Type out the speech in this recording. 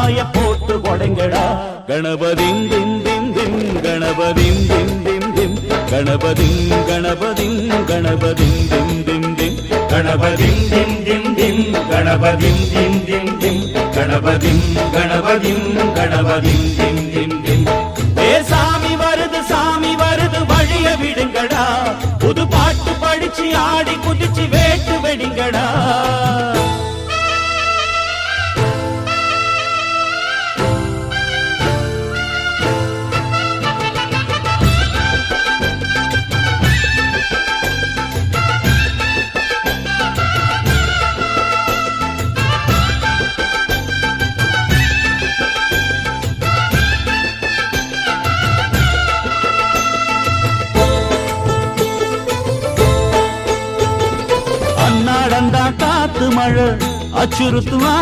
தேங்காய போட்டு கொடைங்கடா கணபதிம் திம் திம் திம் கணபதிம் திம் திம் திம் கணபதிம் கணபதிம் கணபதிம் திம் திம் திம் கணபதிம் திம் திம் திம் கணபதிம் திம் திம் திம் கணபதிம் கணபதிம் கணபதிம் திம் திம் திம் ஏ சாமி வருது வழிய விடுங்கடா புது பாட்டு படிச்சு ஆடி குதிச்சு வேட்டு வெடிங்கடா காத்து மழை அச்சுறுத்துவா